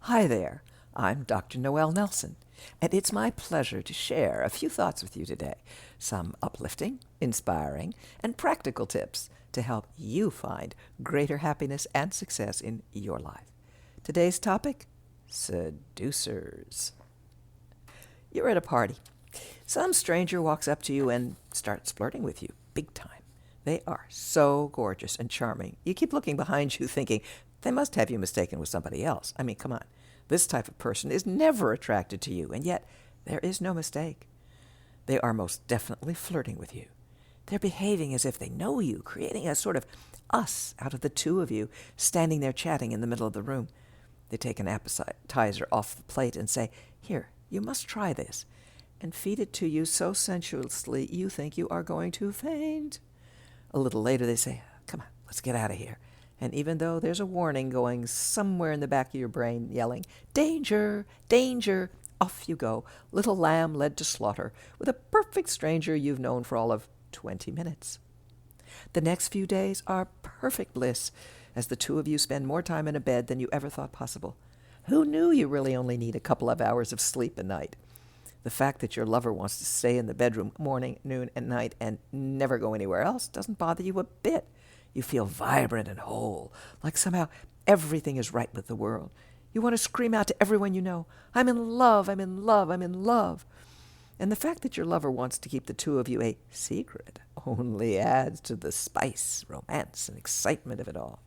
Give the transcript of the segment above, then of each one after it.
Hi there, I'm Dr. Noel Nelson, and it's my pleasure to share a few thoughts with you today, some uplifting, inspiring, and practical tips to help you find greater happiness and success in your life. Today's topic, seducers. You're at a party. Some stranger walks up to you and starts flirting with you, big time. They are so gorgeous and charming. You keep looking behind you thinking, they must have you mistaken with somebody else. I mean, come on. This type of person is never attracted to you, and yet there is no mistake. They are most definitely flirting with you. They're behaving as if they know you, creating a sort of us out of the two of you, standing there chatting in the middle of the room. They take an appetizer off the plate and say, "Here, you must try this," and feed it to you so sensuously you think you are going to faint. A little later they say, "Come on, let's get out of here." And even though there's a warning going somewhere in the back of your brain yelling, "Danger, danger," off you go, little lamb led to slaughter, with a perfect stranger you've known for all of 20 minutes. The next few days are perfect bliss, as the two of you spend more time in a bed than you ever thought possible. Who knew you really only need a couple of hours of sleep a night? The fact that your lover wants to stay in the bedroom morning, noon, and night and never go anywhere else doesn't bother you a bit. You feel vibrant and whole, like somehow everything is right with the world. You want to scream out to everyone you know, "I'm in love, I'm in love, I'm in love." And the fact that your lover wants to keep the two of you a secret only adds to the spice, romance, and excitement of it all.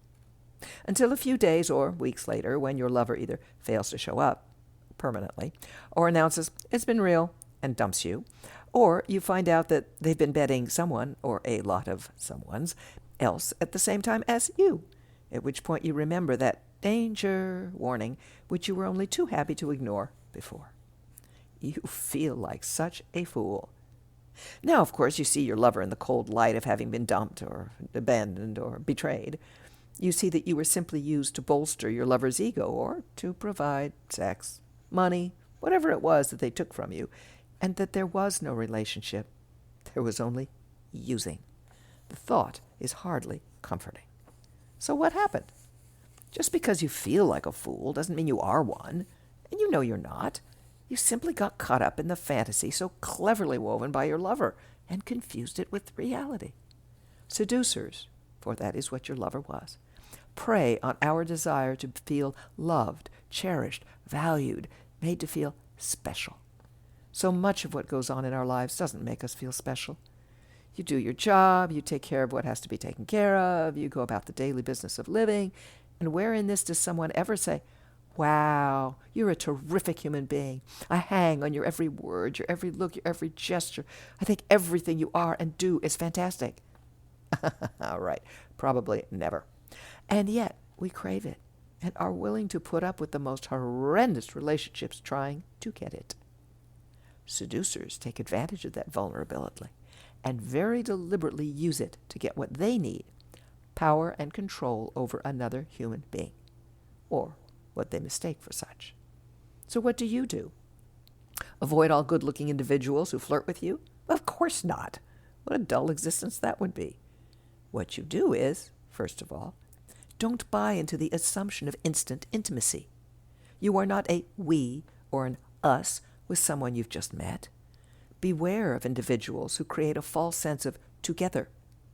Until a few days or weeks later, when your lover either fails to show up permanently or announces it's been real and dumps you, or you find out that they've been betting someone or a lot of someone's else at the same time as you, at which point you remember that danger warning which you were only too happy to ignore before. You feel like such a fool. Now, of course, you see your lover in the cold light of having been dumped or abandoned or betrayed. You see that you were simply used to bolster your lover's ego or to provide sex, money, whatever it was that they took from you, and that there was no relationship. There was only using. The thought is hardly comforting. So what happened? Just because you feel like a fool doesn't mean you are one, and you know you're not. You simply got caught up in the fantasy so cleverly woven by your lover and confused it with reality. Seducers, for that is what your lover was, prey on our desire to feel loved, cherished, valued, made to feel special. So much of what goes on in our lives doesn't make us feel special. You do your job, you take care of what has to be taken care of, you go about the daily business of living, and where in this does someone ever say, "Wow, you're a terrific human being. I hang on your every word, your every look, your every gesture. I think everything you are and do is fantastic." All right, probably never. And yet, we crave it and are willing to put up with the most horrendous relationships trying to get it. Seducers take advantage of that vulnerability and very deliberately use it to get what they need, power and control over another human being, or what they mistake for such. So what do? Avoid all good-looking individuals who flirt with you? Of course not. What a dull existence that would be. What you do is, first of all, don't buy into the assumption of instant intimacy. You are not a we or an us with someone you've just met. Beware of individuals who create a false sense of together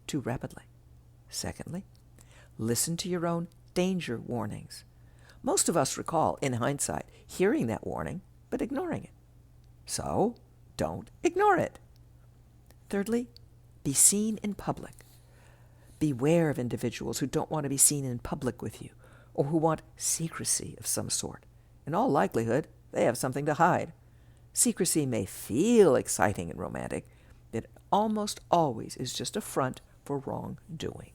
too rapidly. Secondly, listen to your own danger warnings. Most of us recall, in hindsight, hearing that warning, but ignoring it. So, don't ignore it. Thirdly, be seen in public. Beware of individuals who don't want to be seen in public with you, or who want secrecy of some sort. In all likelihood, they have something to hide. Secrecy may feel exciting and romantic, but it almost always is just a front for wrongdoing.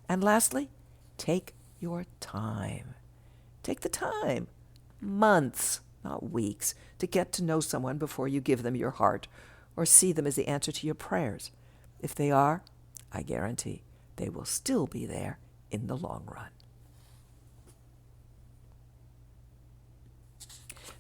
And lastly, take your time. Take the time, months, not weeks, to get to know someone before you give them your heart or see them as the answer to your prayers. If they are, I guarantee they will still be there in the long run.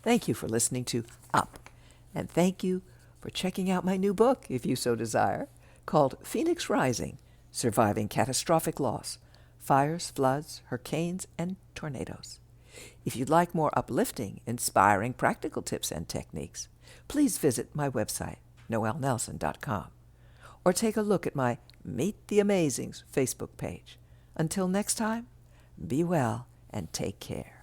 Thank you for listening to Up, and thank you for checking out my new book, if you so desire, called Phoenix Rising, Surviving Catastrophic Loss, Fires, Floods, Hurricanes, and Tornadoes. If you'd like more uplifting, inspiring, practical tips and techniques, please visit my website, noelnelson.com, or take a look at my Meet the Amazings Facebook page. Until next time, be well and take care.